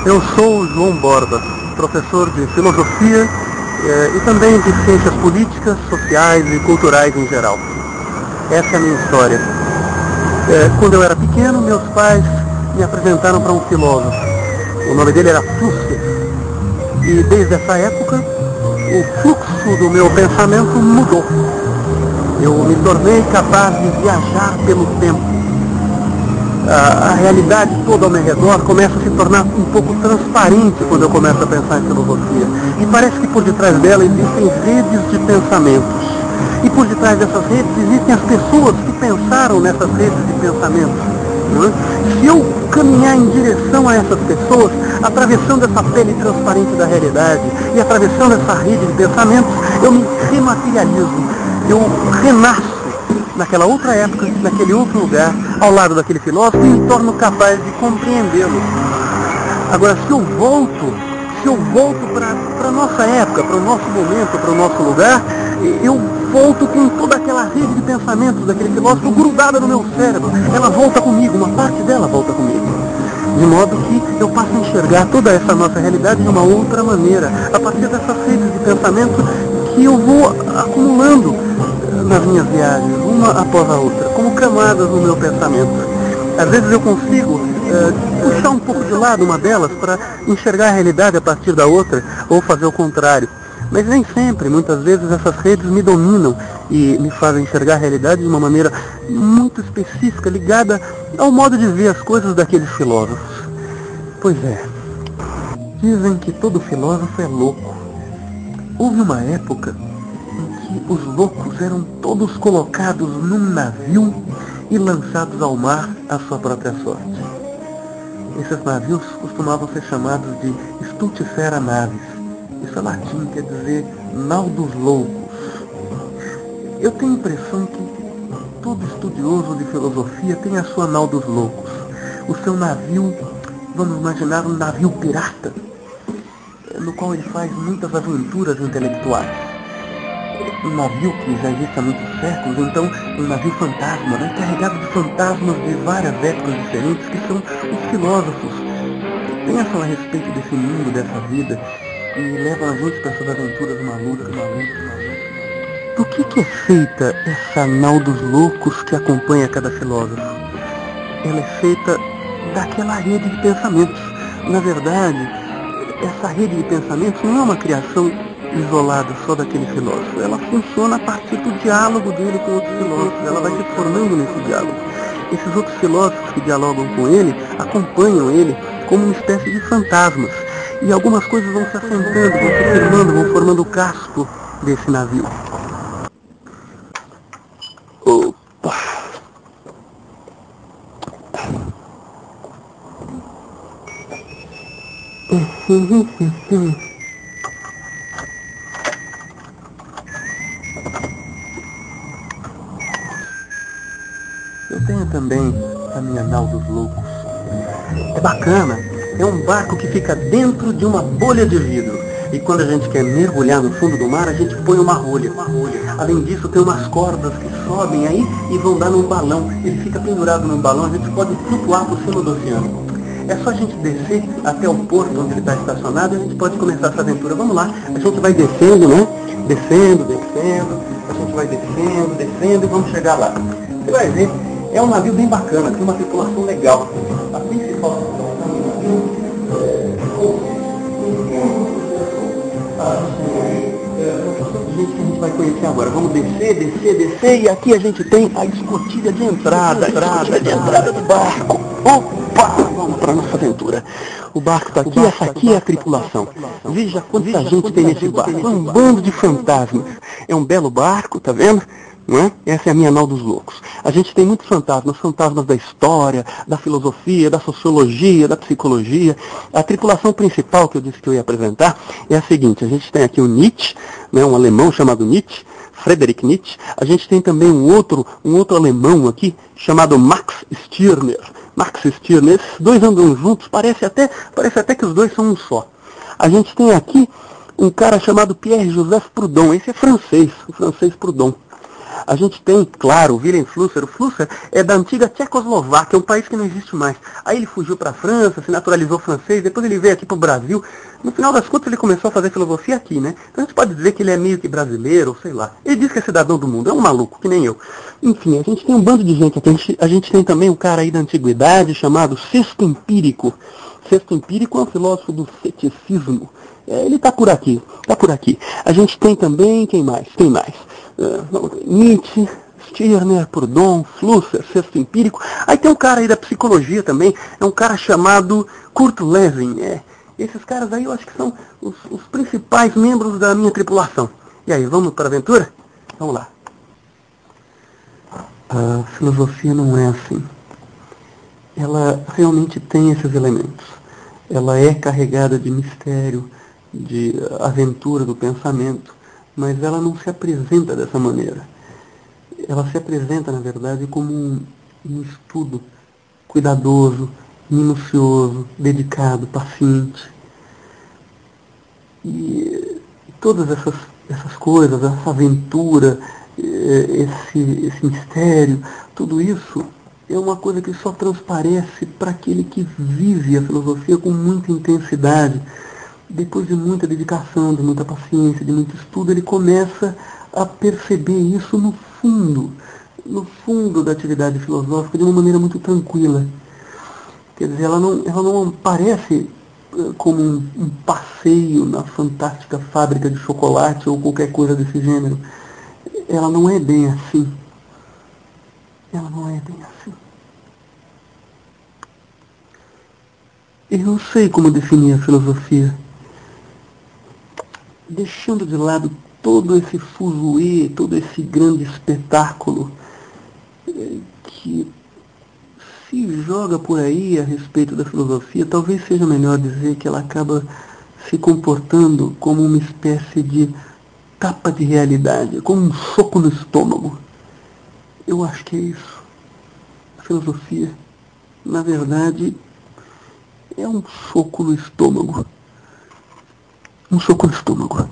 Eu sou o João Borba, professor de filosofia e também de ciências políticas, sociais e culturais em geral. Essa é a minha história. Quando eu era pequeno, meus pais me apresentaram para um filósofo. O nome dele era Flusser. E desde essa época, o fluxo do meu pensamento mudou. Eu me tornei capaz de viajar pelo tempo. A realidade toda ao meu redor começa a se tornar um pouco transparente quando eu começo a pensar em filosofia. E parece que por detrás dela existem redes de pensamentos. E por detrás dessas redes existem as pessoas que pensaram nessas redes de pensamentos. Não é? Se eu caminhar em direção a essas pessoas, atravessando essa pele transparente da realidade e atravessando essa rede de pensamentos, eu me rematerializo, eu renasço naquela outra época, naquele outro lugar, ao lado daquele filósofo, e me torno capaz de compreendê-lo. Agora, se eu volto para a nossa época, para o nosso momento, para o nosso lugar, eu volto com toda aquela rede de pensamentos daquele filósofo grudada no meu cérebro. Ela volta comigo, uma parte dela volta comigo. De modo que eu passo a enxergar toda essa nossa realidade de uma outra maneira, a partir dessas redes de pensamento que eu vou acumulando nas minhas viagens, uma após a outra, como camadas no meu pensamento. Às vezes eu consigo puxar um pouco de lado uma delas para enxergar a realidade a partir da outra, ou fazer o contrário. Mas nem sempre, muitas vezes essas redes me dominam e me fazem enxergar a realidade de uma maneira muito específica, ligada ao modo de ver as coisas daqueles filósofos. Pois é, dizem que todo filósofo é louco. Houve uma época em que os loucos eram todos colocados num navio e lançados ao mar à sua própria sorte. Esses navios costumavam ser chamados de stultifera navis. Isso é latim, quer dizer nau dos loucos. Eu tenho a impressão que todo estudioso de filosofia tem a sua nau dos loucos. O seu navio, vamos imaginar um navio pirata, no qual ele faz muitas aventuras intelectuais. Um navio que já existe há muitos séculos, então um navio fantasma, né? Carregado de fantasmas de várias épocas diferentes, que são os filósofos. Pensam a respeito desse mundo, dessa vida, e levam a gente para essas aventuras malucas. Do que é feita essa nau dos loucos que acompanha cada filósofo? Ela é feita daquela rede de pensamentos. Na verdade, essa rede de pensamentos não é uma criação isolada só daquele filósofo. Ela funciona a partir do diálogo dele com outros filósofos. Ela vai se formando nesse diálogo. Esses outros filósofos que dialogam com ele, acompanham ele como uma espécie de fantasmas. E algumas coisas vão se assentando, vão se firmando, vão formando o casco desse navio. Opa! Eu tenho também a minha nau dos loucos. É bacana. É um barco que fica dentro de uma bolha de vidro. E quando a gente quer mergulhar no fundo do mar, a gente põe uma rolha. Além disso, tem umas cordas que sobem aí e vão dar num balão. Ele fica pendurado num balão, a gente pode flutuar por cima do oceano. É só a gente descer até o porto onde ele está estacionado e a gente pode começar essa aventura. Vamos lá, a gente vai descendo, né? Descendo. A gente vai descendo e vamos chegar lá. Você vai ver, é um navio bem bacana, tem uma tripulação legal. A principal gente que a gente vai conhecer agora. Vamos descer e aqui a gente tem a escotilha de entrada do barco. Opa! Vamos para nossa aventura. O barco está aqui, essa aqui é a tripulação. Veja quanta gente tem nesse barco. É um bando de fantasmas. É um belo barco, tá vendo? Não é? Essa é a minha nau dos loucos. A gente tem muitos fantasmas da história, da filosofia, da sociologia, da psicologia. A tripulação principal que eu disse que eu ia apresentar é a seguinte: a gente tem aqui o Nietzsche, né, um alemão chamado Nietzsche, Friedrich Nietzsche. A gente tem também um outro alemão aqui chamado Max Stirner. Esses dois andam juntos, parece até que os dois são um só. A gente tem aqui um cara chamado Pierre-Joseph Proudhon, esse é francês, o francês Proudhon. A gente tem, claro, o Wilhelm Flusser. O Flusser é da antiga Tchecoslováquia, um país que não existe mais. Aí ele fugiu para a França, se naturalizou francês, depois ele veio aqui para o Brasil. No final das contas ele começou a fazer filosofia aqui, né? Então a gente pode dizer que ele é meio que brasileiro, ou sei lá. Ele diz que é cidadão do mundo, é um maluco, que nem eu. Enfim, a gente tem um bando de gente aqui. A gente tem também um cara aí da antiguidade chamado Sexto Empírico. Sexto Empírico é um filósofo do ceticismo. Ele está por aqui, está por aqui. A gente tem também, quem mais? Nietzsche, Stirner, Proudhon, Flusser, Sexto Empírico. Aí tem um cara aí da psicologia também, é um cara chamado Kurt Lewin. Esses caras aí eu acho que são os principais membros da minha tripulação. E aí, vamos para a aventura? Vamos lá. A filosofia não é assim. Ela realmente tem esses elementos. Ela é carregada de mistério, de aventura do pensamento, mas ela não se apresenta dessa maneira. Ela se apresenta, na verdade, como um estudo cuidadoso, minucioso, dedicado, paciente. E todas essas coisas, essa aventura, esse mistério, tudo isso é uma coisa que só transparece para aquele que vive a filosofia com muita intensidade. Depois de muita dedicação, de muita paciência, de muito estudo, ele começa a perceber isso no fundo da atividade filosófica, de uma maneira muito tranquila. Quer dizer, ela não aparece como um passeio na fantástica fábrica de chocolate ou qualquer coisa desse gênero. Ela não é bem assim. Ela não é bem assim. Eu não sei como definir a filosofia. Deixando de lado todo esse fuzuê, todo esse grande espetáculo que se joga por aí a respeito da filosofia, talvez seja melhor dizer que ela acaba se comportando como uma espécie de tapa de realidade, como um soco no estômago. Eu acho que é isso. A filosofia, na verdade, é um soco no estômago. Um soco no estômago.